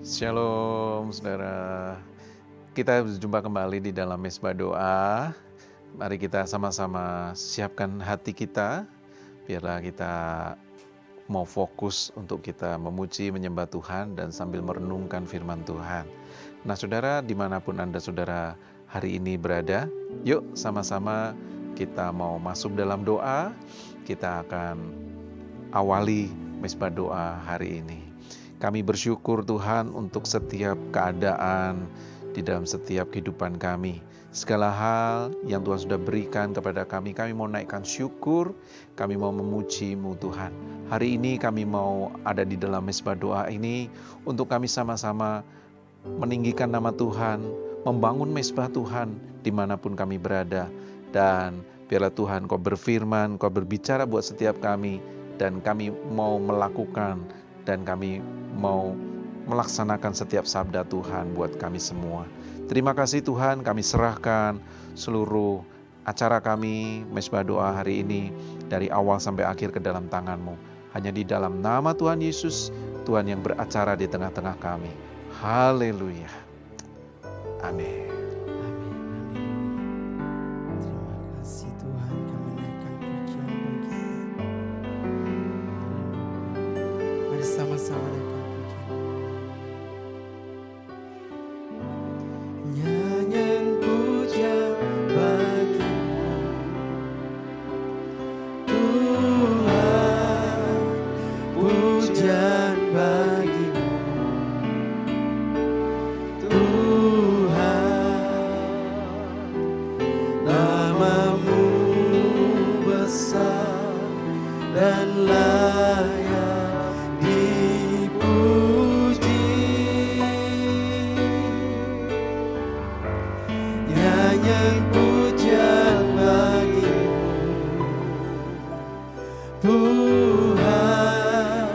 Shalom saudara. Kita berjumpa kembali di dalam Mezbah Doa. Mari kita sama-sama siapkan hati kita. Biarlah kita mau fokus untuk kita memuji, menyembah Tuhan dan sambil merenungkan firman Tuhan. Nah saudara, dimanapun Anda saudara hari ini berada, yuk sama-sama kita mau masuk dalam doa. Kita akan awali Mezbah Doa hari ini. Kami bersyukur Tuhan untuk setiap keadaan di dalam setiap kehidupan kami. Segala hal yang Tuhan sudah berikan kepada kami mau naikkan syukur, kami mau memuji-Mu Tuhan. Hari ini kami mau ada di dalam Mezbah Doa ini untuk kami sama-sama meninggikan nama Tuhan, membangun mezbah Tuhan dimanapun kami berada. Dan biarlah Tuhan Kau berfirman, Kau berbicara buat setiap kami, dan kami mau melakukan dan kami mau melaksanakan setiap sabda Tuhan buat kami semua. Terima kasih Tuhan, kami serahkan seluruh acara kami, Mezbah Doa hari ini, dari awal sampai akhir ke dalam tangan-Mu. Hanya di dalam nama Tuhan Yesus, Tuhan yang beracara di tengah-tengah kami. Haleluya. Amin. Terima kasih Tuhan, kami naikkan pujian bagi-Mu. Mari sama-sama naikkan pujian. Nyanyian pujian bagi-Mu, Tuhan, pujian bagi-Mu, Tuhan, nama-Mu besar dan layak dipuji. Nyanyian pujian bagi-Mu, Tuhan,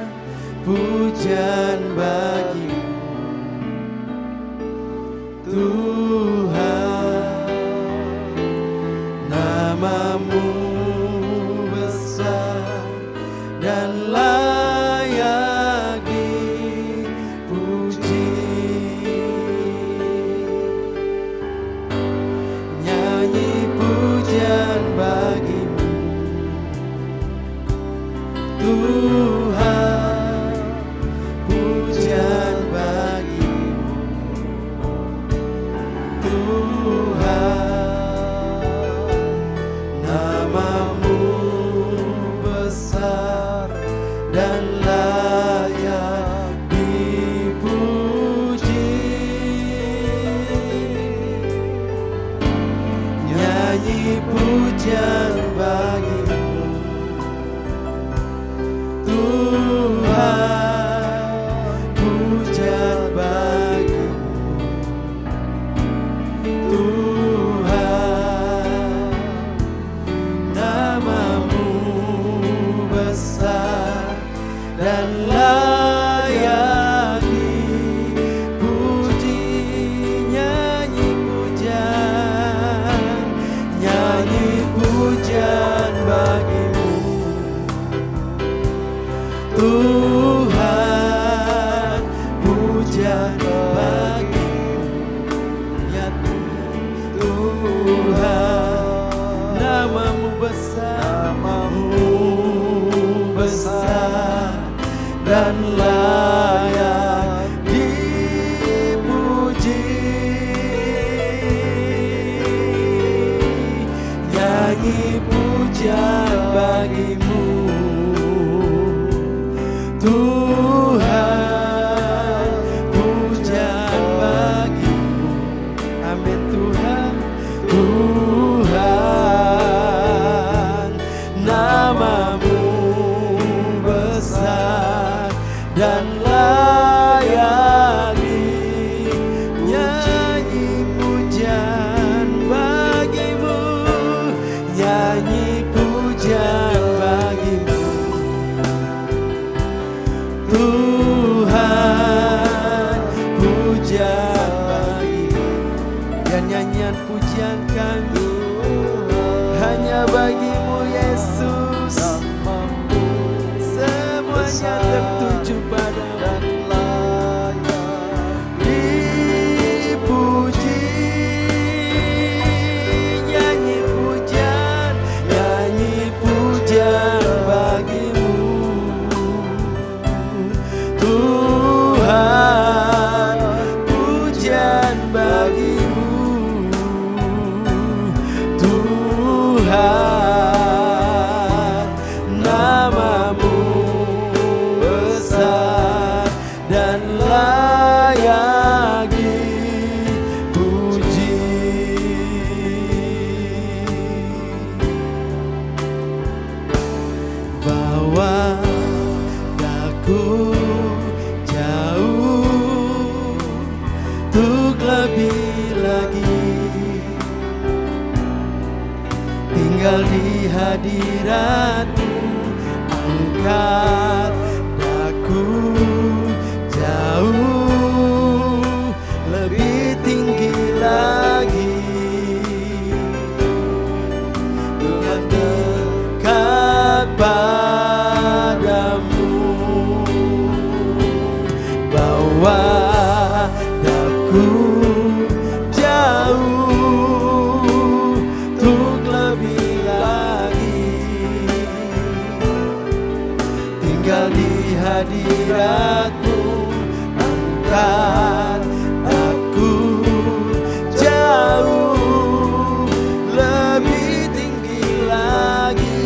pujian bagi-Mu, Tuhan, nama-Mu besar dan layak dipuji. Nyanyi pujian bagi-Mu, Tuhan, pujian bagi-Mu, Tuhan, nama-Mu besar dan layak dipuji. Nyanyi pujian bagi-Mu, Tuhan, pujian bagi-Mu, Tuhan, nama-Mu besar dan layak dipuji. Nyanyi pujian bagi-Mu, Tuhan, pujian bagi-Mu, ya Tuhan, nama-Mu besar dan layak dipuji. Nyanyi pujian bagi-Mu, Tuhan, pujian bagi-Mu. Amin Tuhan, Tuhan, nama-Mu besar dan layak dipuji. Nyanyi pujian bagi-Mu, nyanyi pujian bagi-Mu, bawa daku jauh untuk lebih lagi tinggal di hadirat-Mu. Angkat daku jauh lebih tinggi lagi dengan dekat padamu. Bawa daku jauh untuk lebih lagi tinggal di hadirat-Mu. Angkat aku jauh lebih tinggi lagi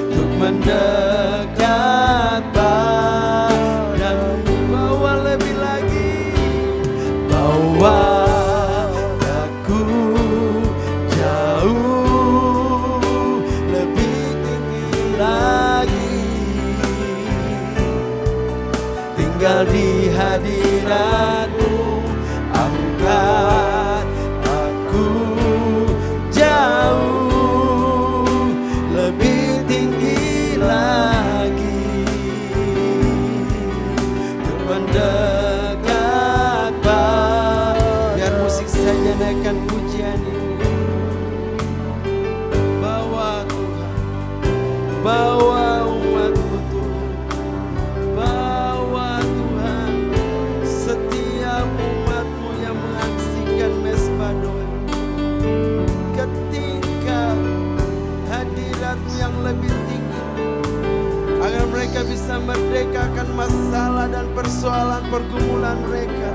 untuk mendekat padamu. Bawa lebih lagi, bawa aku jauh lebih tinggi lagi tinggal di hadirat-Mu. Angkat aku jauh lebih tinggi lagi untuk mendekat biar musik saja naikkan pujian ini. Bawa Tuhan, bawa umat-Mu Tuhan, bawa Tuhan setiap umat-Mu yang mengaksikan mesbah doa ke tingkat hadirat-Mu yang lebih tinggi, agar mereka bisa merdekakan masalah dan persoalan pergumulan mereka.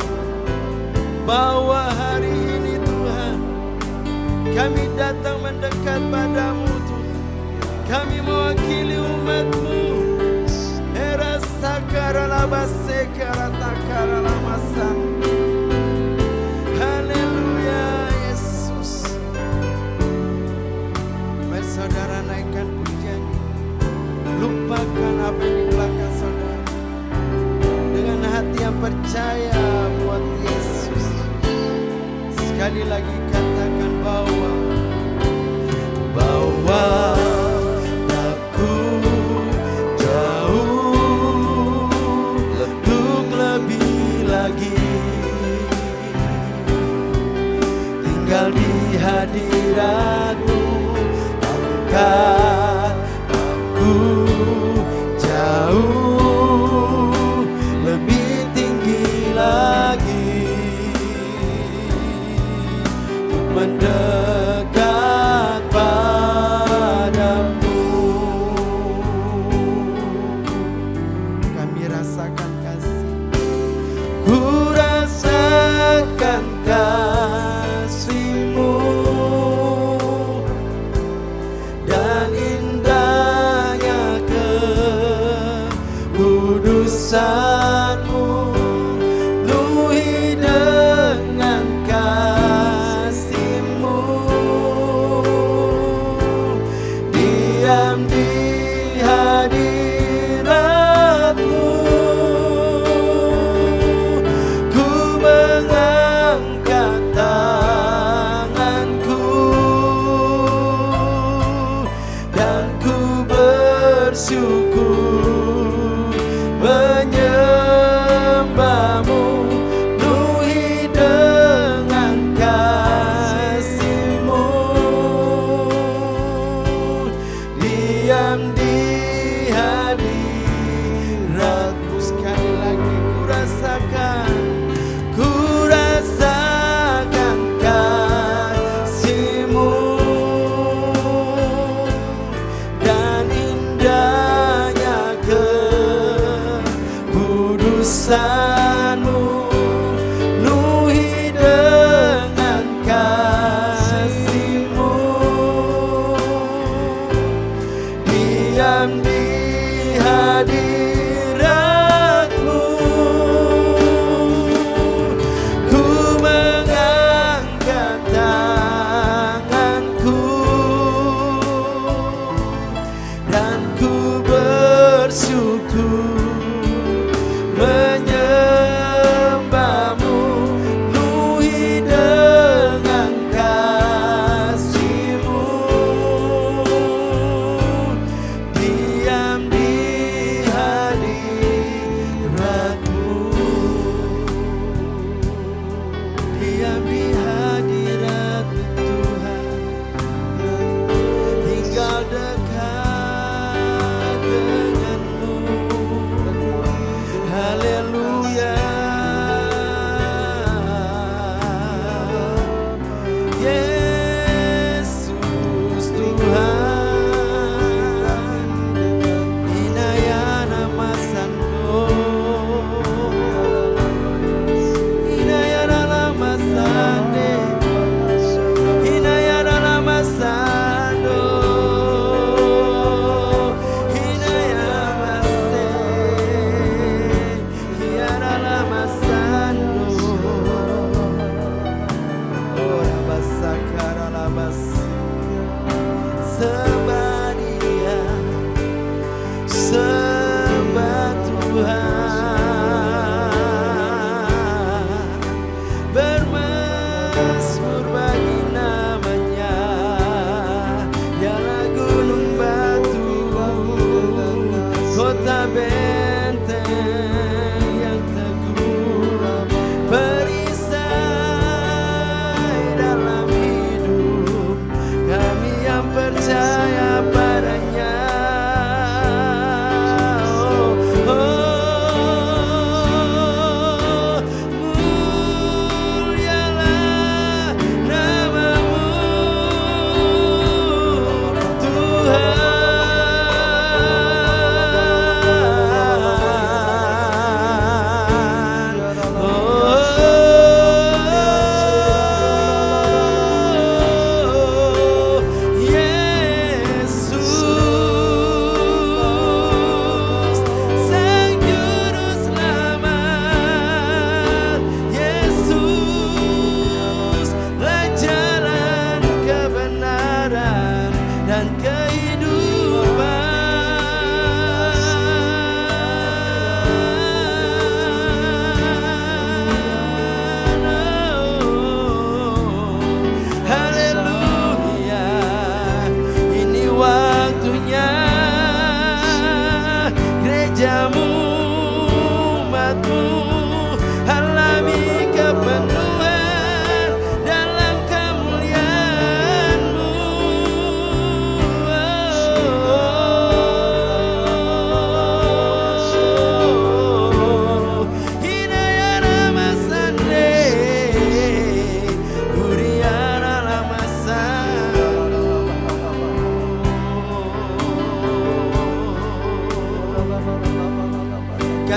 Bawa hari ini Tuhan, kami datang mendekat padamu Tuhan. Kami mewakili umat-Mu. Era sakara labase karatakara lamasan. Haleluya Yesus. Mari saudara naikkan pujian ini. Lupakan apa yang di belakang saudara, dengan hati yang percaya buat Yesus. Sekali lagi katakan bawa aku jauh untuk lebih lagi tinggal di hadirat-Mu. Angkat aku jauh lebih tinggi lagi untuk mendekat padamu. Kami rasakan kasih, ku rasakan kasih-Mu dan indahnya kekudusan-Mu. Penuhi dengan kasih-Mu, diam di hadirat-Mu. Ku mengangkat tanganku dan ku bersyukur menyembah-Mu. Penuhi dengan kasih-Mu, diam di hadirat-Mu. Sekali lagi ku rasakan kasih-Mu dan indah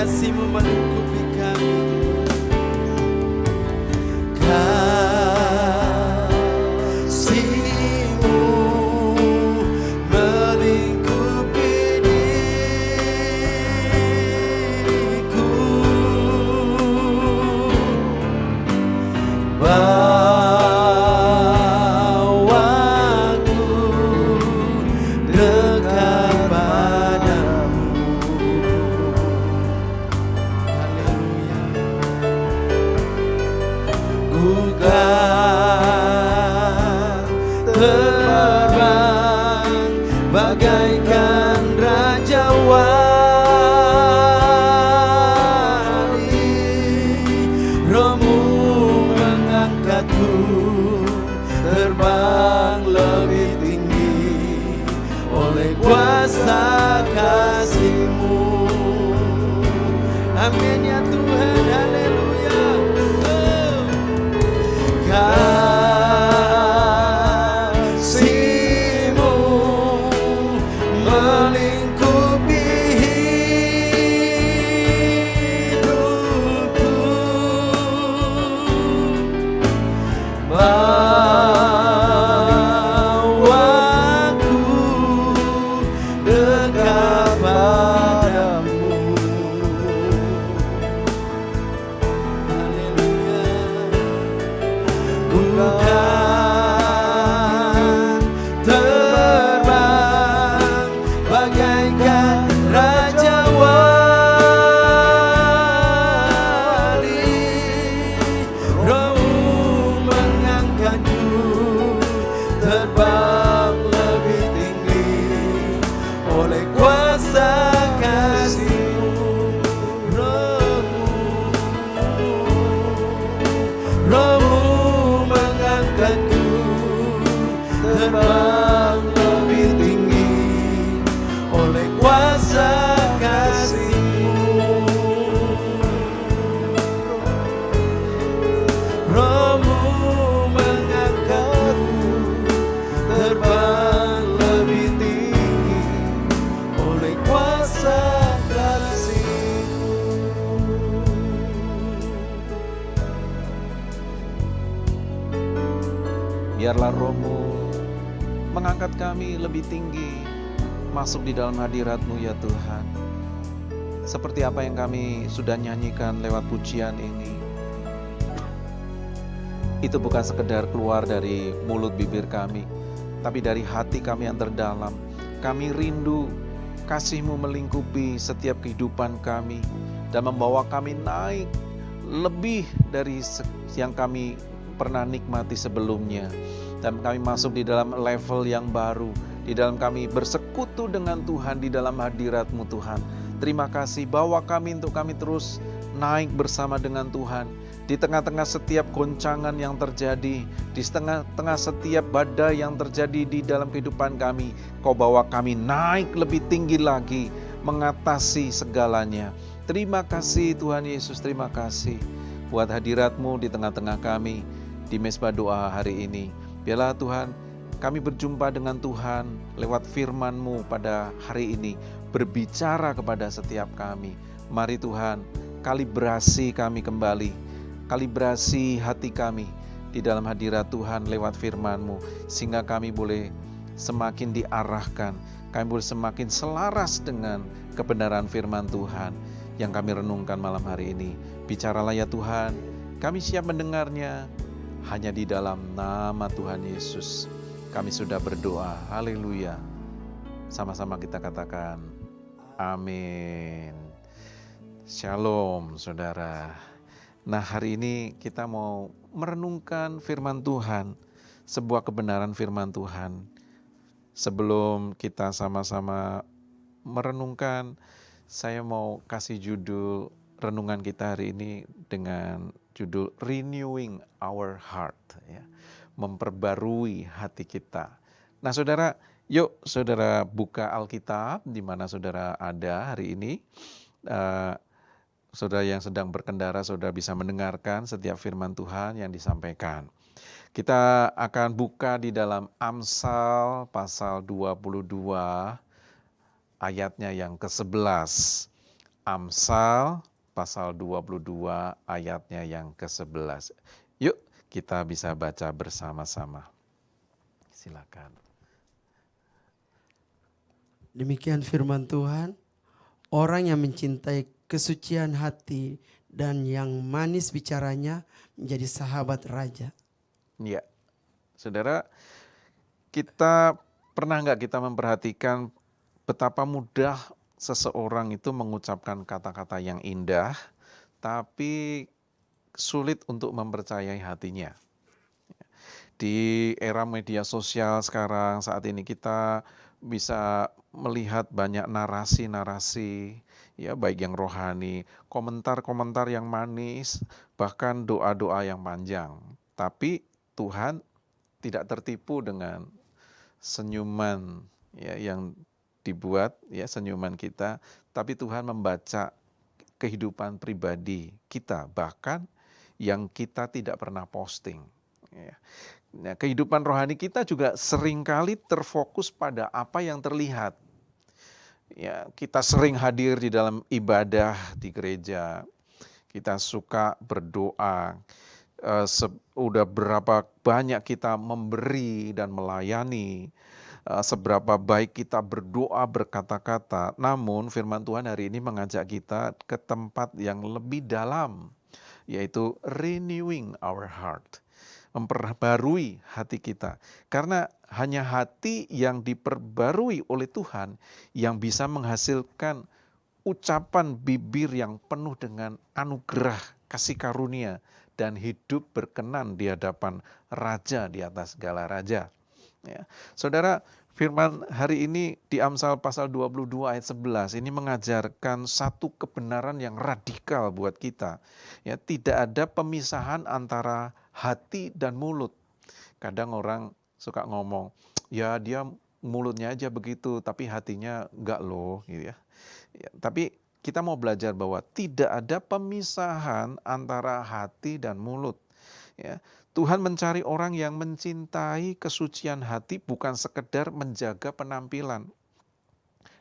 kasih-Mu melingkupi kami. Kasih-Mu melingkupi diriku. Bawaku dekat padamu. Haleluya. Ku kan terbang bagaikan raja wali. Roh-Mu mengangkatku terbang lebih tinggi oleh kuasa kasih-Mu. Amin ya Tuhan, haleluya. Kasih-Mu melingkupi hidupku. Bawaku dekat padamu. Haleluya. Ku kan terbang bagaikan raja wali. Roh-Mu mengangkatku terbang lebih tinggi oleh kuasa kasih-Mu. Roh-Mu mengangkatku terbang lebih tinggi oleh kuasa kasih-Mu. Roh-Mu mengangkatku terbang lebih tinggi oleh kuasa kasih-Mu. Biarlah Roh-Mu mengangkat kami lebih tinggi, masuk di dalam hadirat-Mu ya Tuhan. Seperti apa yang kami sudah nyanyikan lewat pujian ini, itu bukan sekedar keluar dari mulut bibir kami, tapi dari hati kami yang terdalam. Kami rindu kasih-Mu melingkupi setiap kehidupan kami dan membawa kami naik lebih dari yang kami pernah nikmati sebelumnya. Dan kami masuk di dalam level yang baru, di dalam kami bersekutu dengan Tuhan, di dalam hadirat-Mu Tuhan. Terima kasih, bawa kami untuk kami terus naik bersama dengan Tuhan. Di tengah-tengah setiap goncangan yang terjadi, di tengah-tengah setiap badai yang terjadi di dalam kehidupan kami, Kau bawa kami naik lebih tinggi lagi, mengatasi segalanya. Terima kasih Tuhan Yesus, terima kasih buat hadirat-Mu di tengah-tengah kami di Mesbah Doa hari ini. Biarlah Tuhan, kami berjumpa dengan Tuhan lewat firman-Mu pada hari ini, berbicara kepada setiap kami. Mari Tuhan, kalibrasi kami kembali, kalibrasi hati kami di dalam hadirat Tuhan lewat firman-Mu, sehingga kami boleh semakin diarahkan, kami boleh semakin selaras dengan kebenaran firman Tuhan yang kami renungkan malam hari ini. Bicaralah ya Tuhan, kami siap mendengarnya. Hanya di dalam nama Tuhan Yesus kami sudah berdoa. Haleluya. Sama-sama kita katakan amin. Shalom saudara. Nah, hari ini kita mau merenungkan firman Tuhan, sebuah kebenaran firman Tuhan. Sebelum kita sama-sama merenungkan, saya mau kasih judul renungan kita hari ini dengan judul Renewing Our Heart, ya, memperbarui hati kita. Nah saudara, yuk saudara buka Alkitab di mana saudara ada hari ini. Saudara yang sedang berkendara, saudara bisa mendengarkan setiap firman Tuhan yang disampaikan. Kita akan buka di dalam Amsal pasal 22 ayatnya yang ke-11. Amsal pasal 22 ayatnya yang ke-11. Yuk kita bisa baca bersama-sama. Silakan. Demikian firman Tuhan, orang yang mencintai kesucian hati dan yang manis bicaranya menjadi sahabat raja. Ya, saudara, kita pernah nggak kita memperhatikan betapa mudah seseorang itu mengucapkan kata-kata yang indah, tapi sulit untuk mempercayai hatinya. Di era media sosial sekarang saat ini kita bisa melihat banyak narasi-narasi, ya baik yang rohani, komentar-komentar yang manis, bahkan doa-doa yang panjang. Tapi Tuhan tidak tertipu dengan senyuman ya yang dibuat ya senyuman kita, tapi Tuhan membaca kehidupan pribadi kita, bahkan yang kita tidak pernah posting. Ya. Nah, kehidupan rohani kita juga seringkali terfokus pada apa yang terlihat. Ya, kita sering hadir di dalam ibadah di gereja, kita suka berdoa, udah berapa banyak kita memberi dan melayani, seberapa baik kita berdoa berkata-kata. Namun firman Tuhan hari ini mengajak kita ke tempat yang lebih dalam, yaitu renewing our heart, memperbarui hati kita. Karena hanya hati yang diperbarui oleh Tuhan yang bisa menghasilkan ucapan bibir yang penuh dengan anugerah, kasih karunia, dan hidup berkenan di hadapan Raja di atas segala raja. Ya. Saudara, firman hari ini di Amsal pasal 22 ayat 11 ini mengajarkan satu kebenaran yang radikal buat kita. Ya, tidak ada pemisahan antara hati dan mulut. Kadang orang suka ngomong, ya dia mulutnya aja begitu, tapi hatinya enggak loh, gitu ya. Ya, tapi kita mau belajar bahwa tidak ada pemisahan antara hati dan mulut. Ya, Tuhan mencari orang yang mencintai kesucian hati, bukan sekedar menjaga penampilan.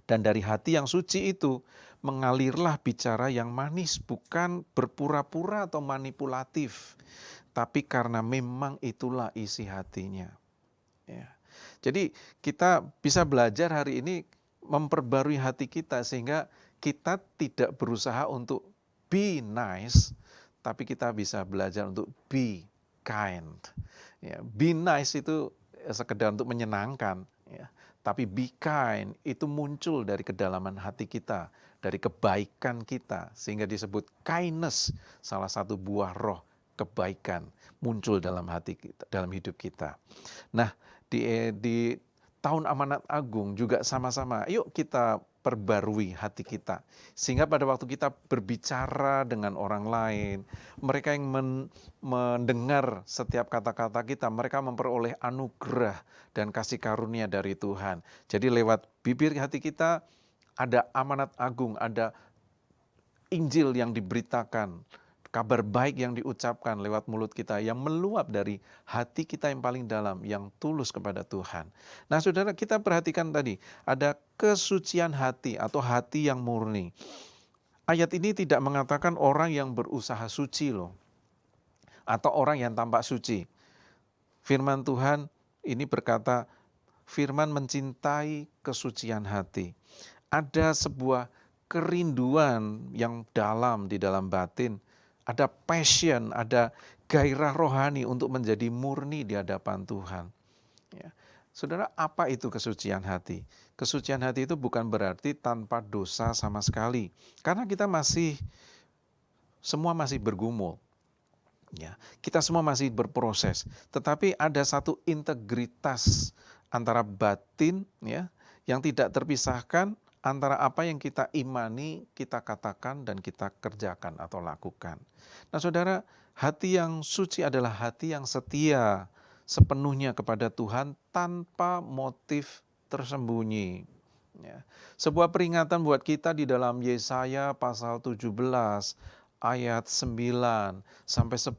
Dan dari hati yang suci itu mengalirlah bicara yang manis, bukan berpura-pura atau manipulatif, tapi karena memang itulah isi hatinya. Ya. Jadi kita bisa belajar hari ini memperbarui hati kita sehingga kita tidak berusaha untuk be nice, tapi kita bisa belajar untuk be kind. Ya, be nice itu sekedar untuk menyenangkan, ya. Tapi be kind itu muncul dari kedalaman hati kita, dari kebaikan kita, sehingga disebut kindness, salah satu buah roh kebaikan muncul dalam hati kita, dalam hidup kita. Nah, di tahun amanat agung juga sama-sama, yuk kita perbarui hati kita. Sehingga pada waktu kita berbicara dengan orang lain, mereka yang mendengar setiap kata-kata kita, mereka memperoleh anugerah dan kasih karunia dari Tuhan. Jadi lewat bibir hati kita ada amanat agung, ada Injil yang diberitakan, kabar baik yang diucapkan lewat mulut kita yang meluap dari hati kita yang paling dalam, yang tulus kepada Tuhan. Nah saudara, kita perhatikan tadi, ada kesucian hati atau hati yang murni. Ayat ini tidak mengatakan orang yang berusaha suci loh, atau orang yang tampak suci. Firman Tuhan ini berkata, firman mencintai kesucian hati. Ada sebuah kerinduan yang dalam di dalam batin, ada passion, ada gairah rohani untuk menjadi murni di hadapan Tuhan. Ya. Saudara, apa itu kesucian hati? Kesucian hati itu bukan berarti tanpa dosa sama sekali. Karena kita semua masih bergumul. Ya, kita semua masih berproses. Tetapi ada satu integritas antara batin ya, yang tidak terpisahkan antara apa yang kita imani, kita katakan, dan kita kerjakan atau lakukan. Nah saudara, hati yang suci adalah hati yang setia sepenuhnya kepada Tuhan tanpa motif tersembunyi. Ya. Sebuah peringatan buat kita di dalam Yesaya pasal 17 ayat 9 sampai 10.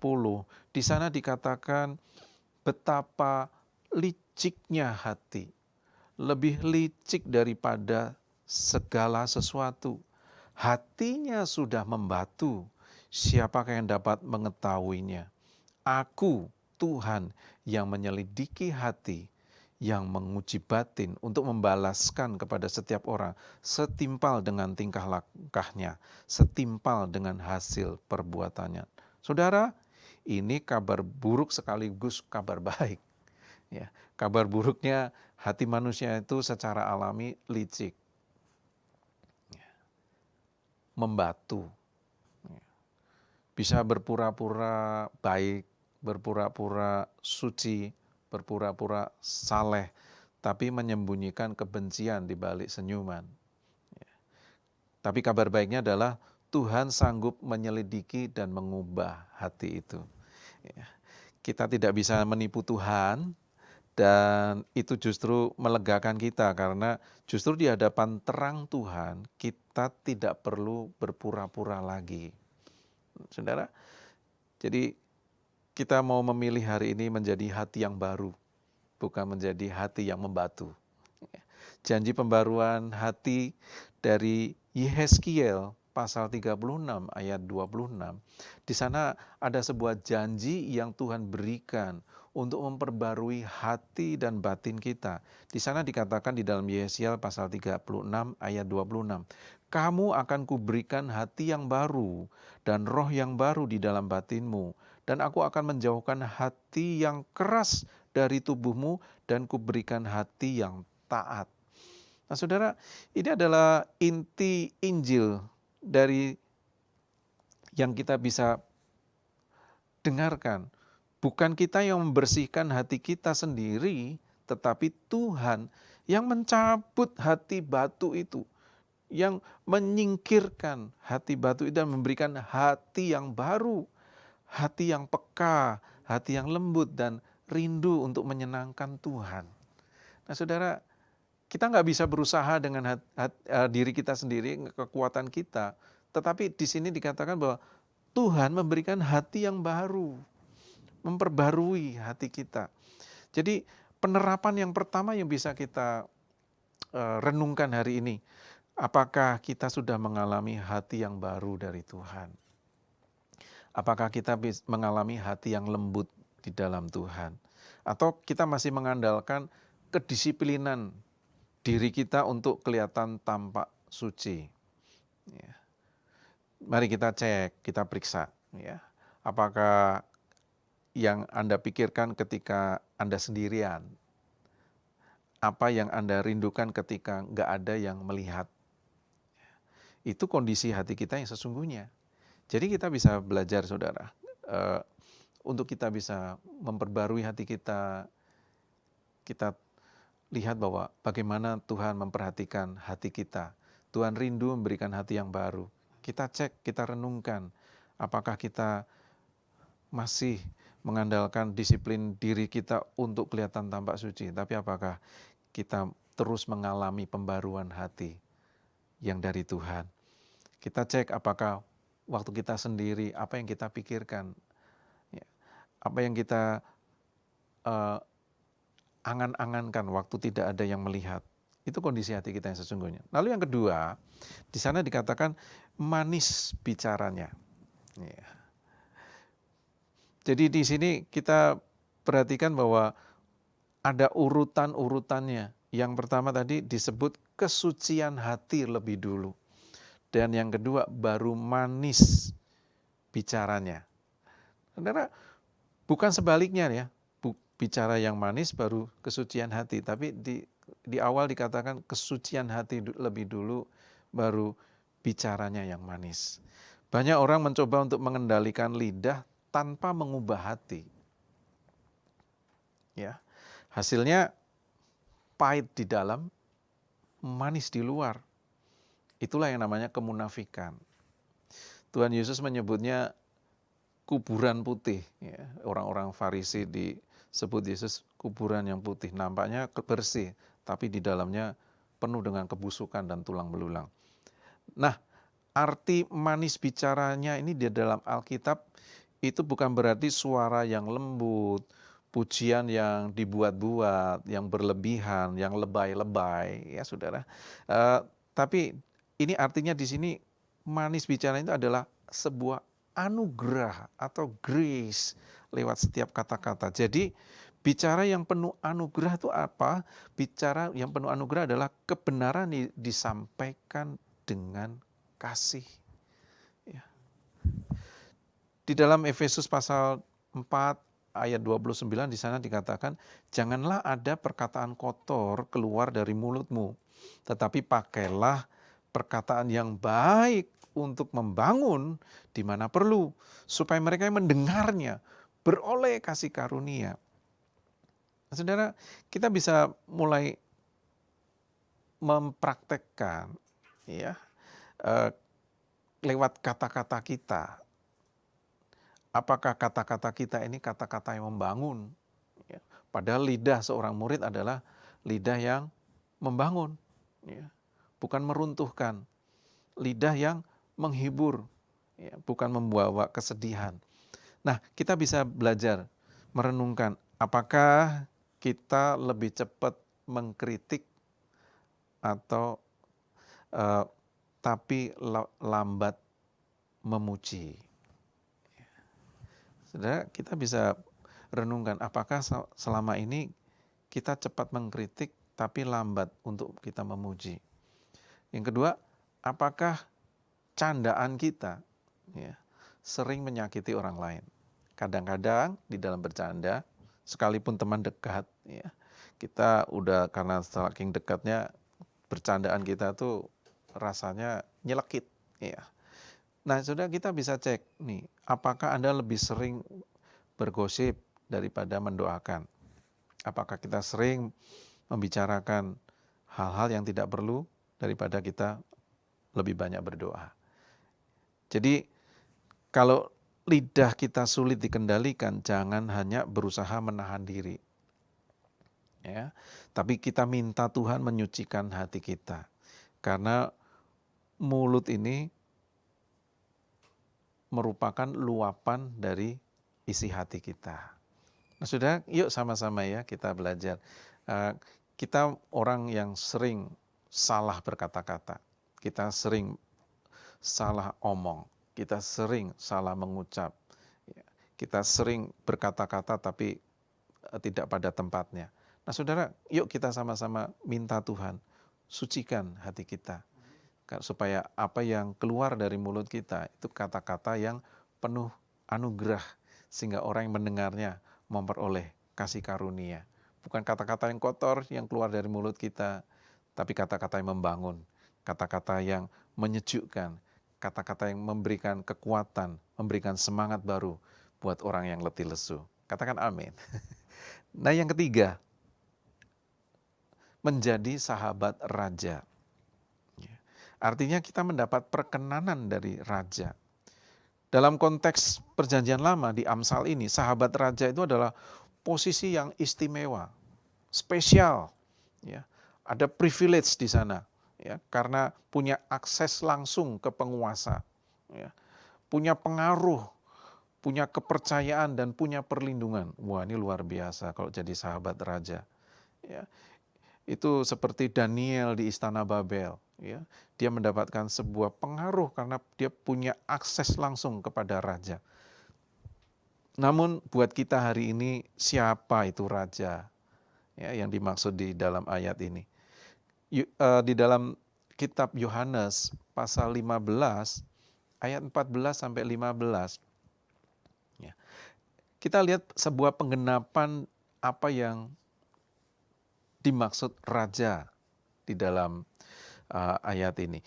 Di sana dikatakan betapa liciknya hati, lebih licik daripada segala sesuatu. hatinya sudah membatu, siapakah yang dapat mengetahuinya? Aku, Tuhan, yang menyelidiki hati, yang menguji batin untuk membalaskan kepada setiap orang setimpal dengan tingkah langkahnya, setimpal dengan hasil perbuatannya. Saudara, ini kabar buruk sekaligus kabar baik. Ya, kabar buruknya hati manusia itu secara alami licik, membatu, bisa berpura-pura baik, berpura-pura suci, berpura-pura saleh, tapi menyembunyikan kebencian di balik senyuman. Tapi kabar baiknya adalah Tuhan sanggup menyelidiki dan mengubah hati itu. Kita tidak bisa menipu Tuhan, dan itu justru melegakan kita karena justru di hadapan terang Tuhan kita tidak perlu berpura-pura lagi. Saudara, jadi kita mau memilih hari ini menjadi hati yang baru, bukan menjadi hati yang membatu. Janji pembaruan hati dari Yehezkiel pasal 36 ayat 26. Di sana ada sebuah janji yang Tuhan berikan untuk memperbarui hati dan batin kita. Di sana dikatakan di dalam Yehezkiel pasal 36 ayat 26. Kamu akan kuberikan hati yang baru dan roh yang baru di dalam batinmu. Dan aku akan menjauhkan hati yang keras dari tubuhmu dan kuberikan hati yang taat. Nah saudara, ini adalah inti Injil dari yang kita bisa dengarkan. Bukan kita yang membersihkan hati kita sendiri, tetapi Tuhan yang mencabut hati batu itu, yang menyingkirkan hati batu itu dan memberikan hati yang baru, hati yang peka, hati yang lembut dan rindu untuk menyenangkan Tuhan. Nah saudara, kita nggak bisa berusaha dengan diri kita sendiri, kekuatan kita, tetapi di sini dikatakan bahwa Tuhan memberikan hati yang baru, memperbarui hati kita. Jadi penerapan yang pertama yang bisa kita renungkan hari ini, apakah kita sudah mengalami hati yang baru dari Tuhan? Apakah kita mengalami hati yang lembut di dalam Tuhan? Atau kita masih mengandalkan kedisiplinan diri kita untuk kelihatan tampak suci? Ya. Mari kita cek, kita periksa. Ya. Apakah yang Anda pikirkan ketika Anda sendirian? Apa yang Anda rindukan ketika nggak ada yang melihat? Itu kondisi hati kita yang sesungguhnya. Jadi kita bisa belajar saudara, untuk kita bisa memperbarui hati kita, kita lihat bahwa bagaimana Tuhan memperhatikan hati kita. Tuhan rindu memberikan hati yang baru. Kita cek, kita renungkan, apakah kita masih mengandalkan disiplin diri kita untuk kelihatan tampak suci, tapi apakah kita terus mengalami pembaruan hati yang dari Tuhan. Kita cek apakah waktu kita sendiri, apa yang kita pikirkan, apa yang kita angan-angankan waktu tidak ada yang melihat. Itu kondisi hati kita yang sesungguhnya. Lalu yang kedua, di sana dikatakan manis bicaranya. Ya. Jadi di sini kita perhatikan bahwa ada urutan-urutannya. Yang pertama tadi disebut kesucian hati lebih dulu. Dan yang kedua baru manis bicaranya. Saudara, bukan sebaliknya ya, bicara yang manis baru kesucian hati. Tapi di awal dikatakan kesucian hati lebih dulu baru bicaranya yang manis. Banyak orang mencoba untuk mengendalikan lidah tanpa mengubah hati. Ya. Hasilnya pahit di dalam, manis di luar. Itulah yang namanya kemunafikan. Tuhan Yesus menyebutnya kuburan putih. Ya. Orang-orang Farisi disebut Yesus kuburan yang putih. Nampaknya bersih, tapi di dalamnya penuh dengan kebusukan dan tulang belulang. Nah, arti manis bicaranya ini di dalam Alkitab itu bukan berarti suara yang lembut, pujian yang dibuat-buat, yang berlebihan, yang lebay-lebay, ya saudara. Tapi ini artinya di sini manis bicara itu adalah sebuah anugerah atau grace lewat setiap kata-kata. Jadi bicara yang penuh anugerah itu apa? Bicara yang penuh anugerah adalah kebenaran disampaikan dengan kasih. Ya. Di dalam Efesus pasal 4 ayat 29 di sana dikatakan, janganlah ada perkataan kotor keluar dari mulutmu, tetapi pakailah perkataan yang baik untuk membangun di mana perlu, supaya mereka yang mendengarnya beroleh kasih karunia. Saudara, kita bisa mulai mempraktekkan ya lewat kata-kata kita. Apakah kata-kata kita ini kata-kata yang membangun? Ya. Padahal lidah seorang murid adalah lidah yang membangun, ya. Bukan meruntuhkan. Lidah yang menghibur, ya. Bukan membawa kesedihan. Nah, kita bisa belajar merenungkan apakah kita lebih cepat mengkritik atau tapi lambat memuji. Saudara, kita bisa renungkan apakah selama ini kita cepat mengkritik tapi lambat untuk kita memuji. Yang kedua, apakah candaan kita ya, sering menyakiti orang lain. Kadang-kadang di dalam bercanda, sekalipun teman dekat, ya, kita udah karena saking dekatnya bercandaan kita tuh rasanya nyelekit. Ya. Nah, saudara, kita bisa cek nih, apakah Anda lebih sering bergosip daripada mendoakan? Apakah kita sering membicarakan hal-hal yang tidak perlu daripada kita lebih banyak berdoa? Jadi, kalau lidah kita sulit dikendalikan, jangan hanya berusaha menahan diri. Ya, tapi kita minta Tuhan menyucikan hati kita. Karena mulut ini merupakan luapan dari isi hati kita. Nah, sudah, yuk sama-sama ya kita belajar. Kita orang yang sering salah berkata-kata, kita sering salah omong, kita sering salah mengucap, kita sering berkata-kata tapi tidak pada tempatnya. Nah, saudara, yuk kita sama-sama minta Tuhan sucikan hati kita. Supaya apa yang keluar dari mulut kita itu kata-kata yang penuh anugerah sehingga orang yang mendengarnya memperoleh kasih karunia. Bukan kata-kata yang kotor yang keluar dari mulut kita, tapi kata-kata yang membangun, kata-kata yang menyejukkan, kata-kata yang memberikan kekuatan, memberikan semangat baru buat orang yang letih lesu. Katakan amin. Nah, yang ketiga, menjadi sahabat raja. Artinya kita mendapat perkenanan dari raja. Dalam konteks perjanjian lama di Amsal ini, sahabat raja itu adalah posisi yang istimewa, spesial. Ya. Ada privilege di sana, ya, karena punya akses langsung ke penguasa, ya. Punya pengaruh, punya kepercayaan dan punya perlindungan. Wah, ini luar biasa kalau jadi sahabat raja. Ya. Itu seperti Daniel di Istana Babel. Ya, dia mendapatkan sebuah pengaruh karena dia punya akses langsung kepada raja. Namun buat kita hari ini, siapa itu raja ya, yang dimaksud di dalam ayat ini? Di dalam kitab Yohanes pasal 15 ayat 14 sampai 15. Ya, kita lihat sebuah penggenapan apa yang dimaksud raja di dalam ayat ini.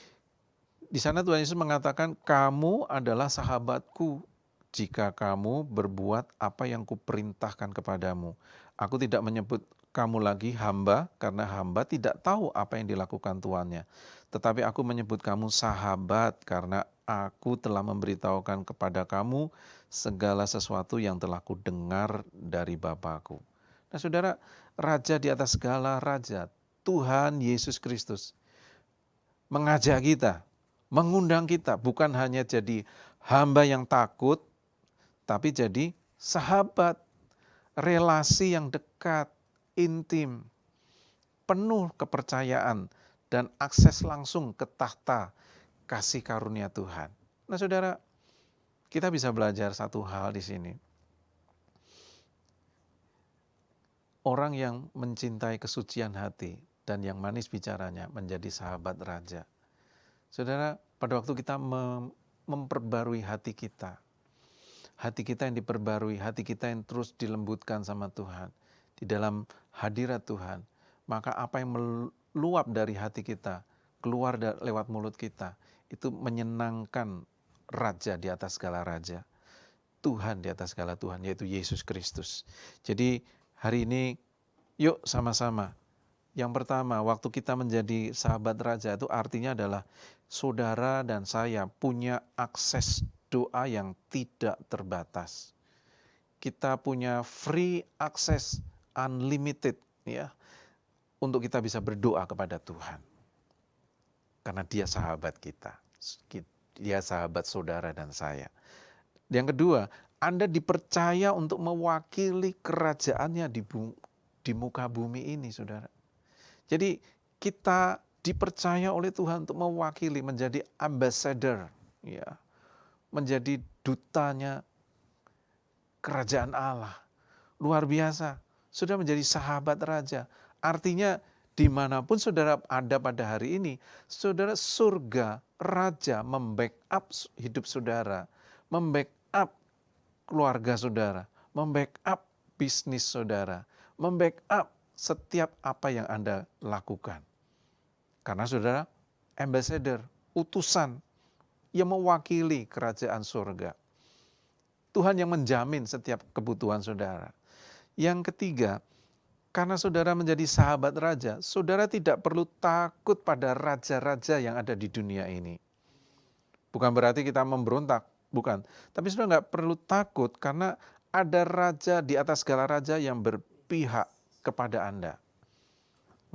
Di sana Tuhan Yesus mengatakan, kamu adalah sahabatku jika kamu berbuat apa yang kuperintahkan kepadamu. Aku tidak menyebut kamu lagi hamba karena hamba tidak tahu apa yang dilakukan tuannya. Tetapi aku menyebut kamu sahabat karena aku telah memberitahukan kepada kamu segala sesuatu yang telah kudengar dari Bapa-Ku. Nah, saudara, raja di atas segala raja, Tuhan Yesus Kristus, mengajak kita, mengundang kita, bukan hanya jadi hamba yang takut, tapi jadi sahabat, relasi yang dekat, intim, penuh kepercayaan, dan akses langsung ke tahta kasih karunia Tuhan. Nah saudara, kita bisa belajar satu hal di sini. Orang yang mencintai kesucian hati dan yang manis bicaranya menjadi sahabat raja. Saudara, pada waktu kita memperbarui hati kita yang diperbarui, hati kita yang terus dilembutkan sama Tuhan, di dalam hadirat Tuhan, maka apa yang meluap dari hati kita, keluar lewat mulut kita, itu menyenangkan Raja di atas segala raja, Tuhan di atas segala Tuhan, yaitu Yesus Kristus. Jadi hari ini yuk sama-sama. Yang pertama, waktu kita menjadi sahabat raja itu artinya adalah saudara dan saya punya akses doa yang tidak terbatas. Kita punya free access, unlimited ya, untuk kita bisa berdoa kepada Tuhan. Karena Dia sahabat kita. Dia sahabat saudara dan saya. Yang kedua, Anda dipercaya untuk mewakili kerajaannya di muka bumi ini, saudara. Jadi kita dipercaya oleh Tuhan untuk mewakili, menjadi ambassador, ya, menjadi dutanya kerajaan Allah. Luar biasa, sudah menjadi sahabat raja. Artinya dimanapun saudara ada pada hari ini, saudara, surga, raja membackup hidup saudara, membackup keluarga saudara, membackup bisnis saudara, membackup setiap apa yang Anda lakukan. Karena saudara, ambassador, utusan yang mewakili kerajaan surga. Tuhan yang menjamin setiap kebutuhan saudara. Yang ketiga, karena saudara menjadi sahabat raja, saudara tidak perlu takut pada raja-raja yang ada di dunia ini. Bukan berarti kita memberontak, bukan. Tapi saudara nggak perlu takut karena ada raja di atas segala raja yang berpihak kepada Anda.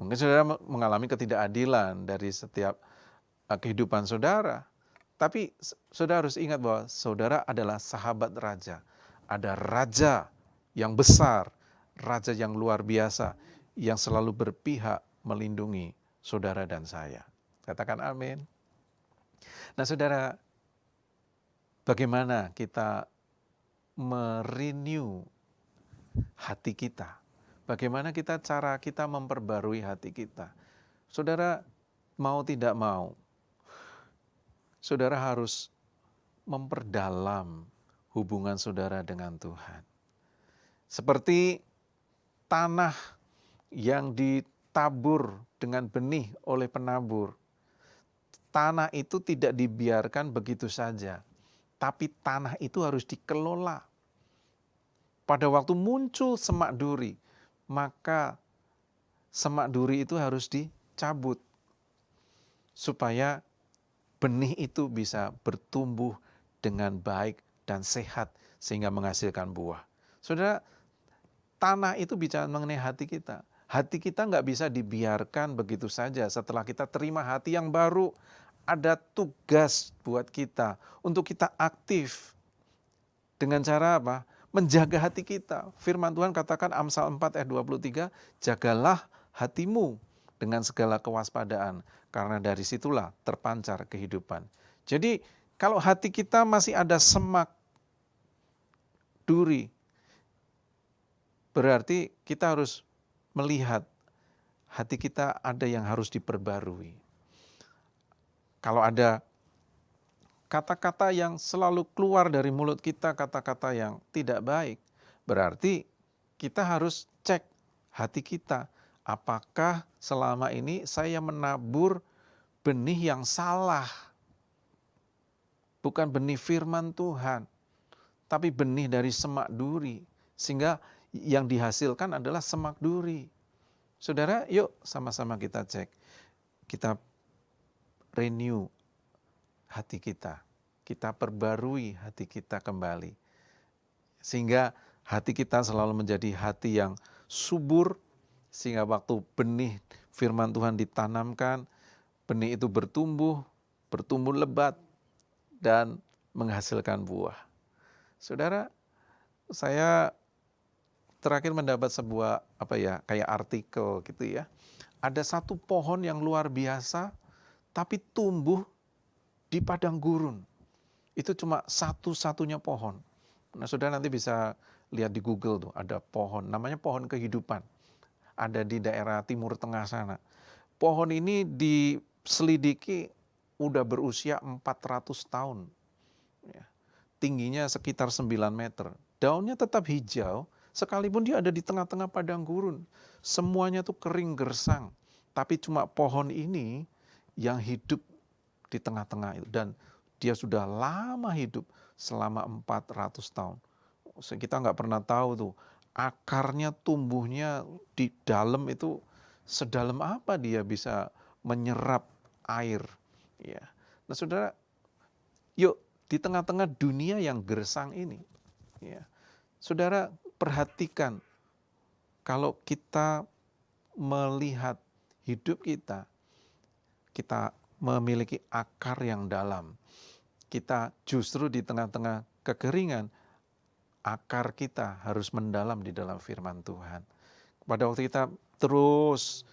Mungkin saudara mengalami ketidakadilan dari setiap kehidupan saudara. Tapi saudara harus ingat bahwa saudara adalah sahabat raja. Ada raja yang besar, raja yang luar biasa, yang selalu berpihak melindungi saudara dan saya. Katakan amin. Nah saudara, bagaimana kita merenew hati kita? Bagaimana cara kita memperbarui hati kita? Saudara, mau tidak mau, saudara harus memperdalam hubungan saudara dengan Tuhan. Seperti tanah yang ditabur dengan benih oleh penabur. Tanah itu tidak dibiarkan begitu saja, tapi tanah itu harus dikelola. Pada waktu muncul semak duri, maka semak duri itu harus dicabut supaya benih itu bisa bertumbuh dengan baik dan sehat sehingga menghasilkan buah. Saudara, tanah itu bicara mengenai hati kita. Hati kita nggak bisa dibiarkan begitu saja. Setelah kita terima hati yang baru, ada tugas buat kita untuk kita aktif. Dengan cara apa? Menjaga hati kita. Firman Tuhan katakan Amsal 4 ayat 23, jagalah hatimu dengan segala kewaspadaan, karena dari situlah terpancar kehidupan. Jadi kalau hati kita masih ada semak duri, berarti kita harus melihat hati kita ada yang harus diperbarui. Kalau ada kata-kata yang selalu keluar dari mulut kita, kata-kata yang tidak baik, berarti kita harus cek hati kita. Apakah selama ini saya menabur benih yang salah? Bukan benih firman Tuhan, tapi benih dari semak duri. Sehingga yang dihasilkan adalah semak duri. Saudara, yuk sama-sama kita cek. Kita renew hati kita. Kita perbarui hati kita kembali. Sehingga hati kita selalu menjadi hati yang subur. Sehingga waktu benih firman Tuhan ditanamkan, benih itu bertumbuh lebat, dan menghasilkan buah. Saudara, saya terakhir mendapat sebuah kayak artikel gitu ya. Ada satu pohon yang luar biasa, tapi tumbuh di padang gurun. Itu cuma satu-satunya pohon. Nah, saudara nanti bisa lihat di Google tuh, ada pohon, namanya pohon kehidupan. Ada di daerah Timur Tengah sana. Pohon ini diselidiki udah berusia 400 tahun. Ya. Tingginya sekitar 9 meter. Daunnya tetap hijau, sekalipun dia ada di tengah-tengah padang gurun. Semuanya tuh kering gersang. Tapi cuma pohon ini yang hidup di tengah-tengah itu. Dan dia sudah lama hidup selama 400 tahun. Kita nggak pernah tahu tuh akarnya tumbuhnya di dalam itu sedalam apa dia bisa menyerap air. Ya. Nah, saudara, yuk di tengah-tengah dunia yang gersang ini, ya, saudara perhatikan kalau kita melihat hidup kita memiliki akar yang dalam. Kita justru di tengah-tengah kekeringan, akar kita harus mendalam di dalam firman Tuhan. Pada waktu kita terus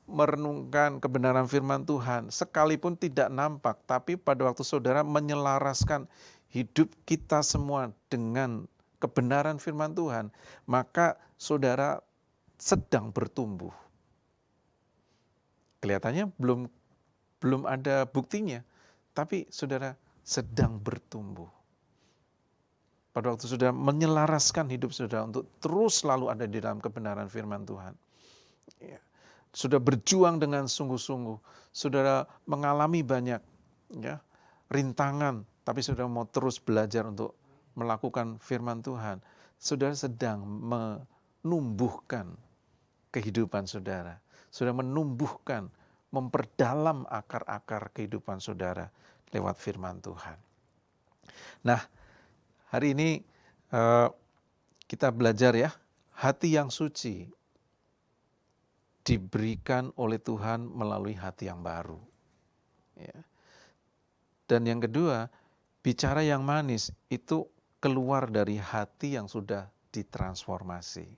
merenungkan kebenaran firman Tuhan, sekalipun tidak nampak, tapi pada waktu saudara menyelaraskan hidup kita semua dengan kebenaran firman Tuhan, maka saudara sedang bertumbuh. Kelihatannya belum ada buktinya, tapi saudara sedang bertumbuh. Pada waktu saudara menyelaraskan hidup saudara untuk terus selalu ada di dalam kebenaran firman Tuhan. Ya. Sudah berjuang dengan sungguh-sungguh. Saudara mengalami banyak rintangan, tapi saudara mau terus belajar untuk melakukan firman Tuhan. Saudara sedang menumbuhkan kehidupan saudara. Saudara menumbuhkan, memperdalam akar-akar kehidupan saudara lewat firman Tuhan. Nah, hari ini kita belajar ya, hati yang suci diberikan oleh Tuhan melalui hati yang baru. Ya. Dan yang kedua, bicara yang manis itu keluar dari hati yang sudah ditransformasi.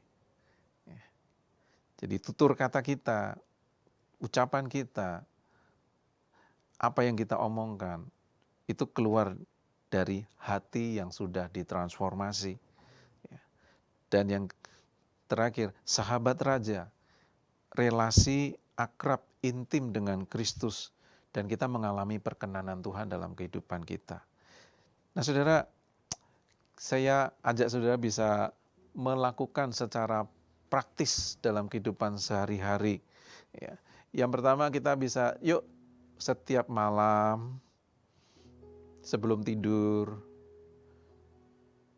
Ya. Jadi tutur kata kita, ucapan kita, apa yang kita omongkan, itu keluar dari hati yang sudah ditransformasi. Ya. Dan yang terakhir, sahabat raja, relasi akrab intim dengan Kristus, dan kita mengalami perkenanan Tuhan dalam kehidupan kita. Nah, saudara, saya ajak saudara bisa melakukan secara praktis dalam kehidupan sehari-hari. Ya. Yang pertama, kita bisa yuk setiap malam sebelum tidur,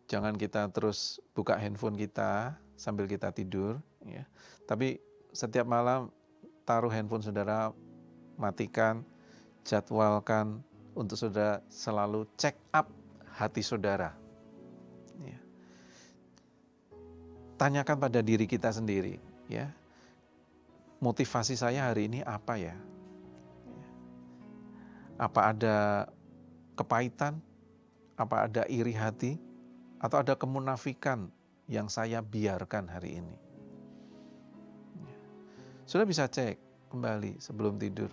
jangan kita terus buka handphone kita sambil kita tidur, ya. Tapi setiap malam taruh handphone saudara, matikan, jadwalkan untuk saudara selalu check up hati saudara. Ya. Tanyakan pada diri kita sendiri, ya. Motivasi saya hari ini apa ya? Apa ada kepahitan? Apa ada iri hati? Atau ada kemunafikan yang saya biarkan hari ini? Sudah bisa cek kembali sebelum tidur.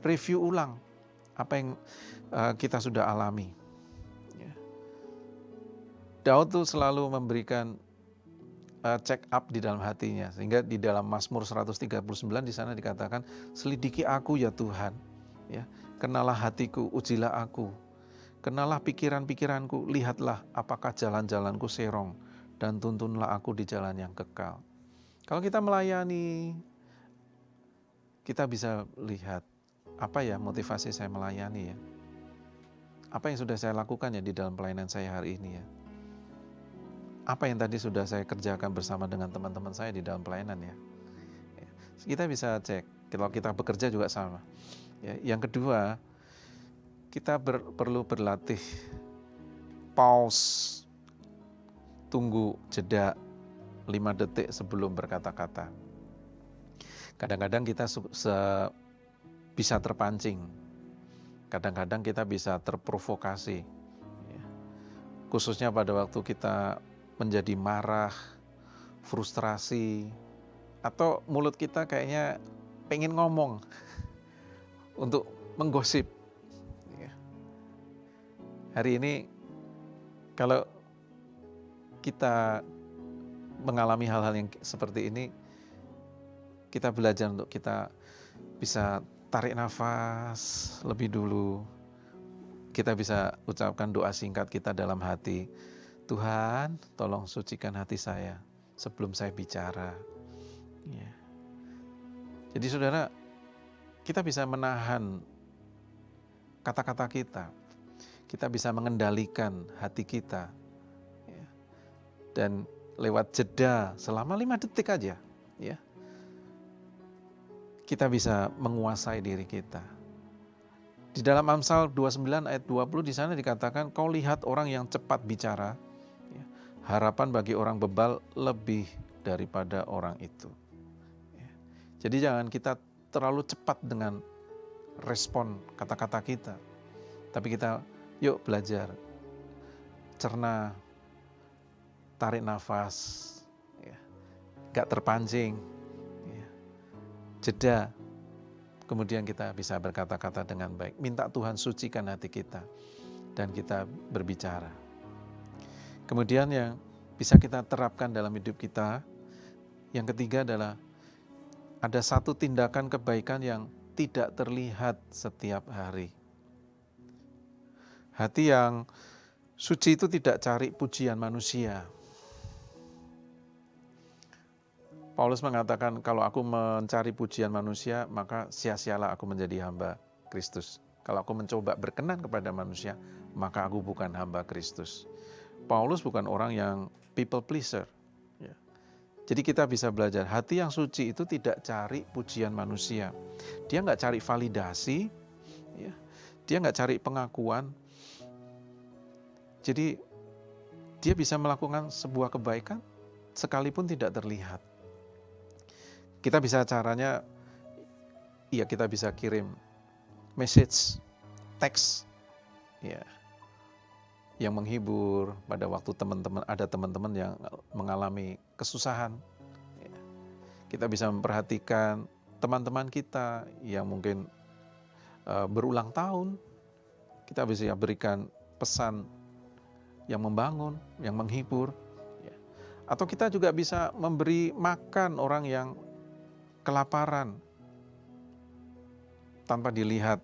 Review ulang apa yang kita sudah alami. Daud tuh selalu memberikan check up di dalam hatinya. Sehingga di dalam Mazmur 139 di sana dikatakan, selidiki aku ya Tuhan. Ya, kenalah hatiku, ujilah aku. Kenalah pikiran-pikiranku, lihatlah apakah jalan-jalanku serong. Dan tuntunlah aku di jalan yang kekal. Kalau kita melayani, kita bisa lihat, apa ya motivasi saya melayani ya? Apa yang sudah saya lakukan ya di dalam pelayanan saya hari ini ya? Apa yang tadi sudah saya kerjakan bersama dengan teman-teman saya di dalam pelayanan ya? Kita bisa cek, kalau kita bekerja juga sama. Ya, yang kedua, kita perlu berlatih pause, tunggu jeda 5 detik sebelum berkata-kata. Kadang-kadang kita bisa terpancing, kadang-kadang kita bisa terprovokasi, ya. Khususnya pada waktu kita menjadi marah, frustrasi, atau mulut kita kayaknya pengen ngomong. untuk menggosip. Ya. Hari ini kalau kita mengalami hal-hal yang seperti ini, kita belajar untuk kita bisa tarik nafas lebih dulu. Kita bisa ucapkan doa singkat kita dalam hati. Tuhan, tolong sucikan hati saya sebelum saya bicara. Ya. Jadi saudara, kita bisa menahan kata-kata kita. Kita bisa mengendalikan hati kita. Ya. Dan lewat jeda selama 5 detik aja, ya, kita bisa menguasai diri kita. Di dalam Amsal 29 ayat 20 di sana dikatakan, kau lihat orang yang cepat bicara, ya, harapan bagi orang bebal lebih daripada orang itu. Ya. Jadi jangan kita terlalu cepat dengan respon kata-kata kita. Tapi kita yuk belajar, cerna, tarik nafas, ya, gak terpancing, ya, jeda. Kemudian kita bisa berkata-kata dengan baik. Minta Tuhan sucikan hati kita dan kita berbicara. Kemudian yang bisa kita terapkan dalam hidup kita, yang ketiga adalah ada satu tindakan kebaikan yang tidak terlihat setiap hari. Hati yang suci itu tidak cari pujian manusia. Paulus mengatakan, kalau aku mencari pujian manusia, maka sia-sialah aku menjadi hamba Kristus. Kalau aku mencoba berkenan kepada manusia, maka aku bukan hamba Kristus. Paulus bukan orang yang people pleaser. Ya. Jadi kita bisa belajar, hati yang suci itu tidak cari pujian manusia. Dia nggak cari validasi, ya. Dia nggak cari pengakuan. Jadi dia bisa melakukan sebuah kebaikan sekalipun tidak terlihat. Kita bisa caranya, ya kita bisa kirim message, teks, ya, yang menghibur pada waktu ada teman-teman yang mengalami kesusahan. Ya. Kita bisa memperhatikan teman-teman kita yang mungkin berulang tahun. Kita bisa berikan pesan yang membangun, yang menghibur. Ya. Atau kita juga bisa memberi makan orang yang kelaparan tanpa dilihat,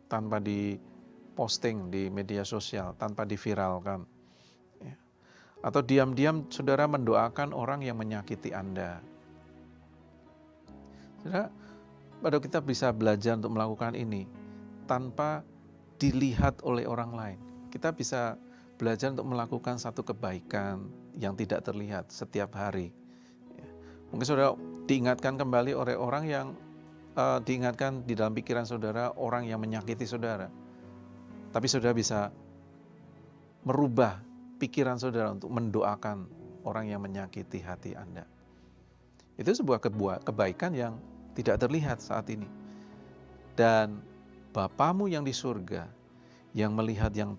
tanpa diposting di media sosial, tanpa diviralkan. Ya. Atau diam-diam saudara mendoakan orang yang menyakiti Anda. Saudara, pada kita bisa belajar untuk melakukan ini tanpa dilihat oleh orang lain. Kita bisa belajar untuk melakukan satu kebaikan yang tidak terlihat setiap hari. Mungkin saudara diingatkan kembali oleh orang yang diingatkan di dalam pikiran saudara, orang yang menyakiti saudara. Tapi saudara bisa merubah pikiran saudara untuk mendoakan orang yang menyakiti hati Anda. Itu sebuah kebaikan yang tidak terlihat saat ini. Dan Bapamu yang di surga, yang melihat yang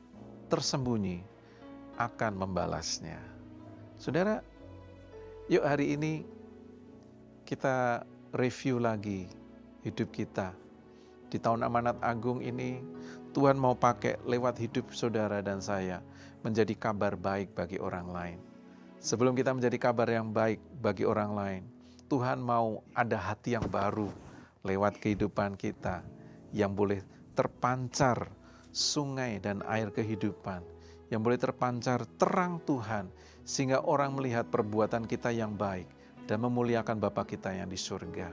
tersembunyi, akan membalasnya. Saudara, yuk hari ini kita review lagi hidup kita. Di tahun amanat agung ini, Tuhan mau pakai lewat hidup saudara dan saya menjadi kabar baik bagi orang lain. Sebelum kita menjadi kabar yang baik bagi orang lain, Tuhan mau ada hati yang baru lewat kehidupan kita yang boleh terpancar sungai dan air kehidupan, yang boleh terpancar terang Tuhan sehingga orang melihat perbuatan kita yang baik dan memuliakan Bapa kita yang di surga.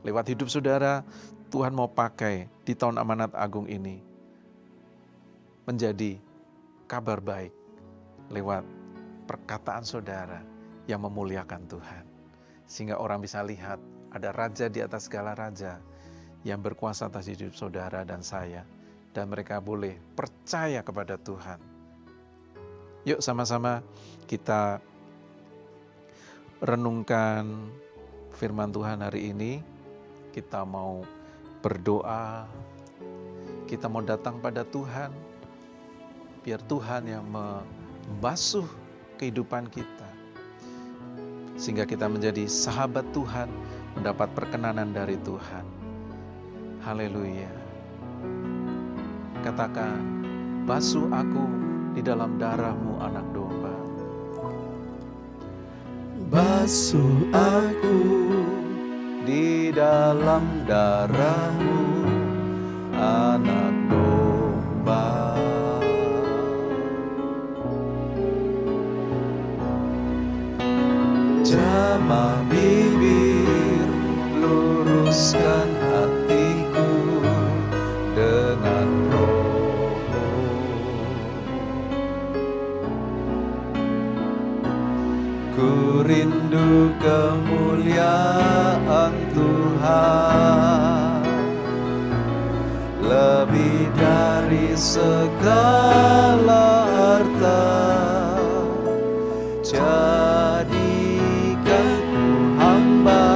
Lewat hidup saudara, Tuhan mau pakai di tahun amanat agung ini menjadi kabar baik lewat perkataan saudara yang memuliakan Tuhan. Sehingga orang bisa lihat ada raja di atas segala raja yang berkuasa atas hidup saudara dan saya. Dan mereka boleh percaya kepada Tuhan. Yuk sama-sama kita renungkan firman Tuhan hari ini. Kita mau berdoa, kita mau datang pada Tuhan, biar Tuhan yang membasuh kehidupan kita, sehingga kita menjadi sahabat Tuhan, mendapat perkenanan dari Tuhan. Haleluya. Katakan, basuh aku di dalam darah-Mu anak domba. Basuh aku Di dalam darah-Mu anak domba. jamah bibir, Luruskan hatiku dengan Roh-Mu. Ku rindu kemuliaan Tuhan lebih dari segala harta. Jadikan ku hamba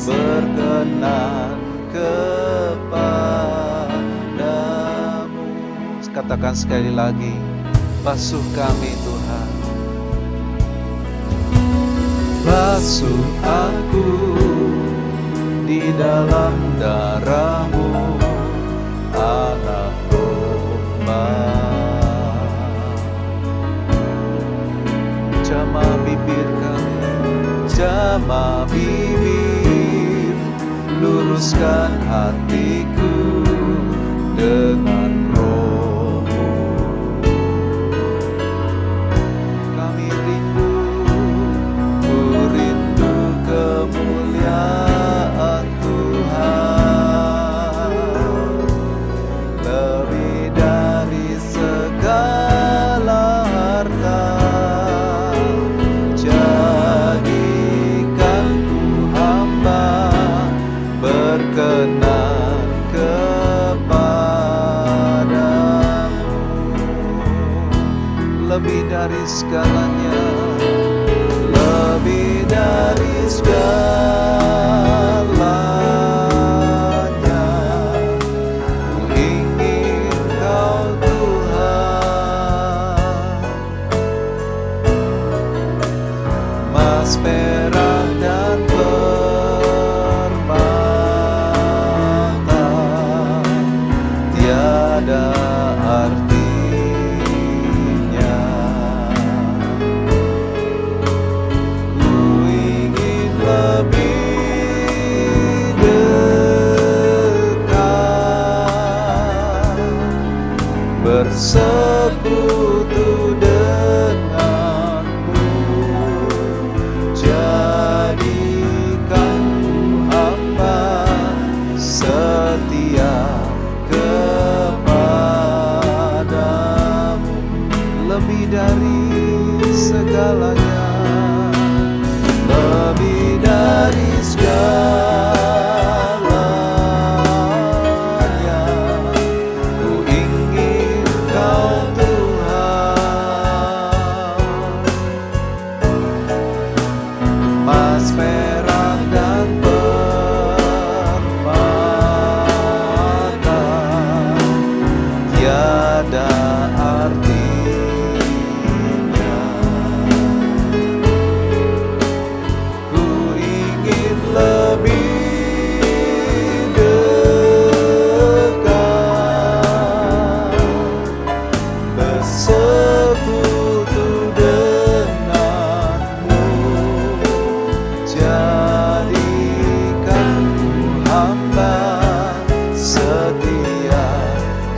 berkenan kepadamu. Katakan sekali lagi, basuh kami Tuhan. Basuh aku di dalam darah-Mu anak domba. Jamah bibir kami, jamah bibir, luruskan hatiku dengan Roh-Mu. Kami rindu, ku rindu kemuliaan Tuhan lebih dari segala harta. Jadikan ku hamba berkenan kepadamu. Lebih dari segalanya, lebih dari segalanya, ku ingin Kau Tuhan. Emas, perak, dan permata tiada artinya. Ku ingin lebih dekat, bersekutu denganmu. Jadikan ku hamba setia kepadamu. Lebih dari segalanya, lebih dari segalanya, ku ingin Kau Tuhan. Emas, perak, dan permata tiada artinya. Ku ingin lebih dekat, bersekutu denganmu. Jadikan ku hamba setia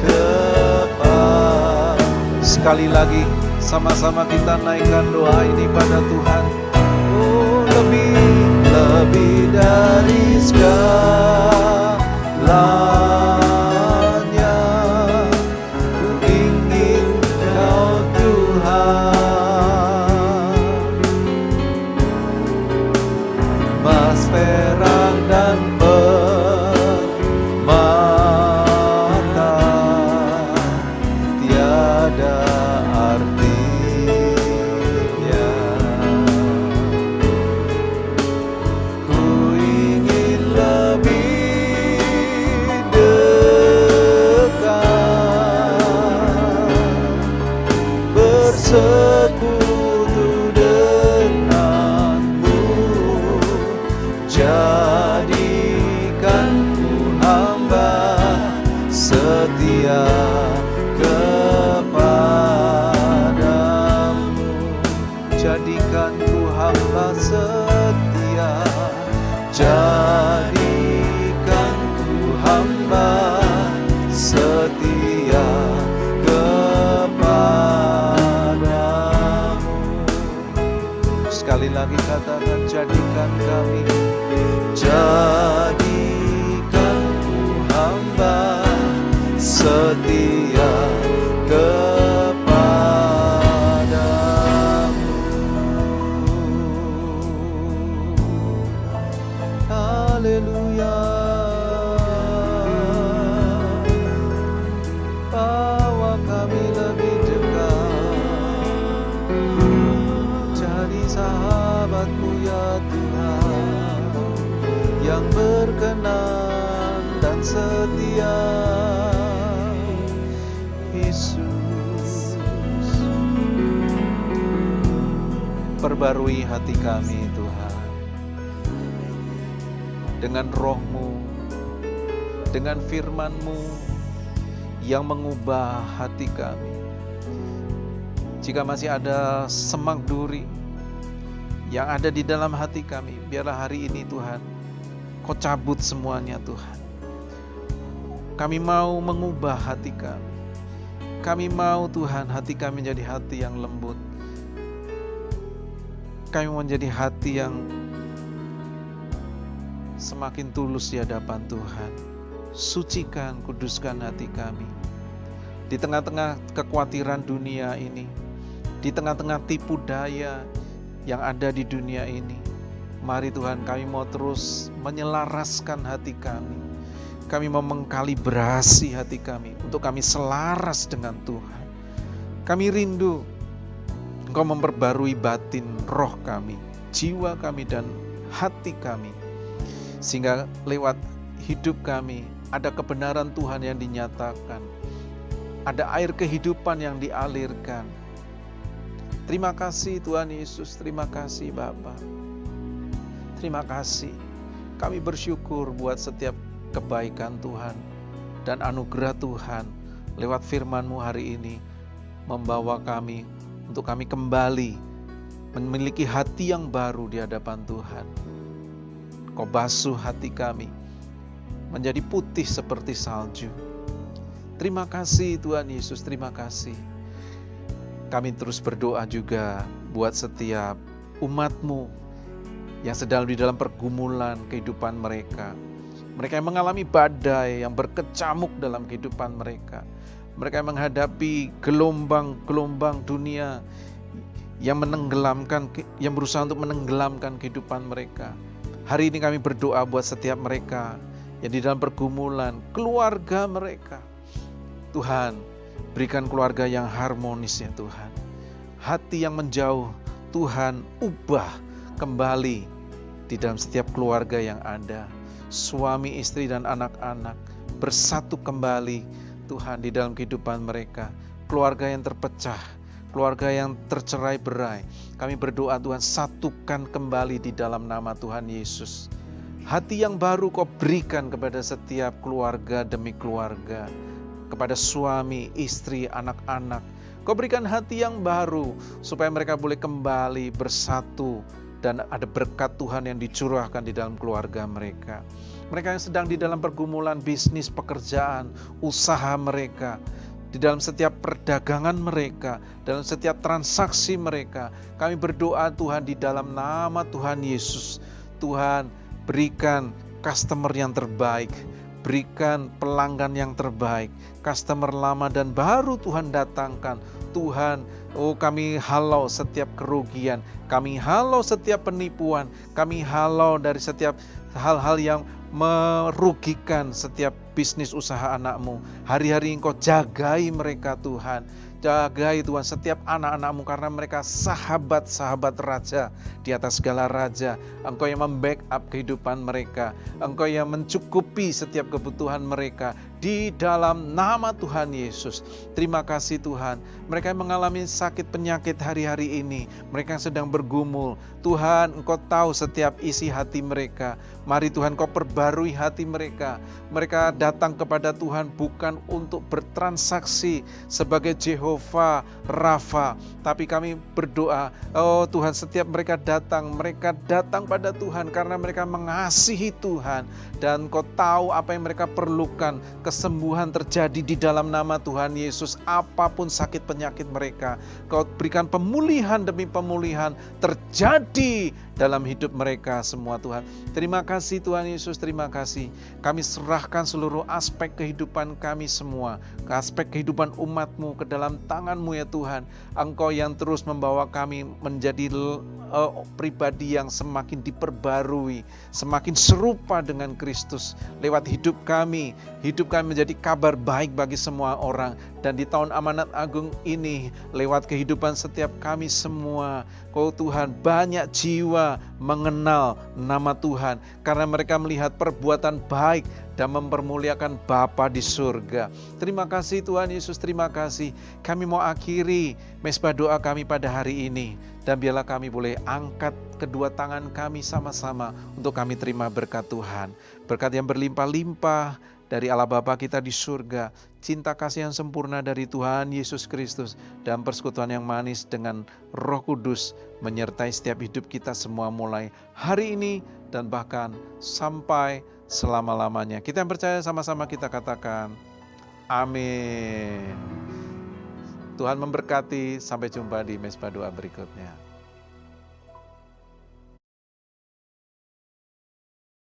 kepadamu. Sekali lagi, sama-sama kita naikkan doa ini pada Tuhan. Oh, lebih dari segalanya, ku ingin Kau Tuhan. Emas, perak, dan permata tiada artinya. Ku ingin lebih Tuhan kami. Jadikan ku hamba setia kepadamu. Haleluya. Bawa kami lebih dekat, jadi sahabatmu ya Tuhan, yang berkenan dan setia. Yesus, perbarui hati kami Tuhan, dengan roh-Mu, dengan firman-Mu yang mengubah hati kami. Jika masih ada semak duri yang ada di dalam hati kami, biarlah hari ini Tuhan, Kau cabut semuanya Tuhan. Kami mau mengubah hati kami. Kami mau Tuhan, hati kami menjadi hati yang lembut. Kami mau menjadi hati yang semakin tulus di hadapan Tuhan. Sucikan, kuduskan hati kami. Di tengah-tengah kekhawatiran dunia ini, di tengah-tengah tipu daya yang ada di dunia ini, mari Tuhan, kami mau terus menyelaraskan hati kami. Kami mau mengkalibrasi hati kami untuk kami selaras dengan Tuhan. Kami rindu Engkau memperbarui batin roh kami, jiwa kami dan hati kami, sehingga lewat hidup kami ada kebenaran Tuhan yang dinyatakan, ada air kehidupan yang dialirkan. Terima kasih Tuhan Yesus, terima kasih Bapa. Terima kasih. Kami bersyukur buat setiap kebaikan Tuhan dan anugerah Tuhan lewat firman-Mu hari ini, membawa kami untuk kami kembali memiliki hati yang baru di hadapan Tuhan. Kau basuh hati kami menjadi putih seperti salju. Terima kasih Tuhan Yesus, terima kasih. Kami terus berdoa juga buat setiap umat-Mu yang sedang di dalam pergumulan kehidupan mereka. Mereka yang mengalami badai yang berkecamuk dalam kehidupan mereka. Mereka yang menghadapi gelombang-gelombang dunia yang menenggelamkan, yang berusaha untuk menenggelamkan kehidupan mereka. Hari ini kami berdoa buat setiap mereka yang di dalam pergumulan, keluarga mereka. Tuhan, berikan keluarga yang harmonis ya Tuhan. Hati yang menjauh, Tuhan ubah kembali di dalam setiap keluarga yang ada. Suami, istri, dan anak-anak bersatu kembali Tuhan di dalam kehidupan mereka. Keluarga yang terpecah, keluarga yang tercerai-berai, kami berdoa Tuhan, satukan kembali di dalam nama Tuhan Yesus. Hati yang baru Kau berikan kepada setiap keluarga demi keluarga, kepada suami, istri, anak-anak. Kau berikan hati yang baru supaya mereka boleh kembali bersatu dan ada berkat Tuhan yang dicurahkan di dalam keluarga mereka. Mereka yang sedang di dalam pergumulan bisnis, pekerjaan, usaha mereka, di dalam setiap perdagangan mereka, dalam setiap transaksi mereka, kami berdoa Tuhan di dalam nama Tuhan Yesus. Tuhan, berikan customer yang terbaik, berikan pelanggan yang terbaik, customer lama dan baru Tuhan datangkan. Tuhan, kami halau setiap kerugian, kami halau setiap penipuan, kami halau dari setiap hal-hal yang merugikan setiap bisnis usaha anak-Mu. Hari-hari Engkau jagai mereka Tuhan. Jagai Tuhan setiap anak-anak-Mu karena mereka sahabat-sahabat raja di atas segala raja. Engkau yang membackup kehidupan mereka. Engkau yang mencukupi setiap kebutuhan mereka di dalam nama Tuhan Yesus. Terima kasih Tuhan. Mereka yang mengalami sakit penyakit hari-hari ini, mereka yang sedang bergumul, Tuhan Engkau tahu setiap isi hati mereka. Mari Tuhan Kau perbarui hati mereka. Mereka datang kepada Tuhan bukan untuk bertransaksi sebagai Jehovah Rafa. Tapi kami berdoa, oh Tuhan, setiap mereka datang pada Tuhan karena mereka mengasihi Tuhan. Dan Kau tahu apa yang mereka perlukan. Kesembuhan terjadi di dalam nama Tuhan Yesus. Apapun sakit penyakit mereka, Kau berikan pemulihan demi pemulihan terjadi dalam hidup mereka semua Tuhan. Terima kasih Tuhan Yesus, terima kasih. Kami serahkan seluruh aspek kehidupan kami semua, ke aspek kehidupan umat-Mu ke dalam tangan-Mu ya Tuhan. Engkau yang terus membawa kami menjadi pribadi yang semakin diperbarui, semakin serupa dengan Kristus. Lewat hidup kami menjadi kabar baik bagi semua orang. Dan di tahun amanat agung ini, lewat kehidupan setiap kami semua, Kau Tuhan, banyak jiwa mengenal nama Tuhan karena mereka melihat perbuatan baik dan mempermuliakan Bapa di surga. Terima kasih Tuhan Yesus, terima kasih. Kami mau akhiri mesbah doa kami pada hari ini. Dan biarlah kami boleh angkat kedua tangan kami sama-sama untuk kami terima berkat Tuhan. Berkat yang berlimpah-limpah dari Allah Bapa kita di surga, cinta kasih yang sempurna dari Tuhan Yesus Kristus, dan persekutuan yang manis dengan Roh Kudus menyertai setiap hidup kita semua mulai hari ini dan bahkan sampai selama-lamanya. Kita yang percaya sama-sama kita katakan, amin. Tuhan memberkati, sampai jumpa di mesbah doa berikutnya.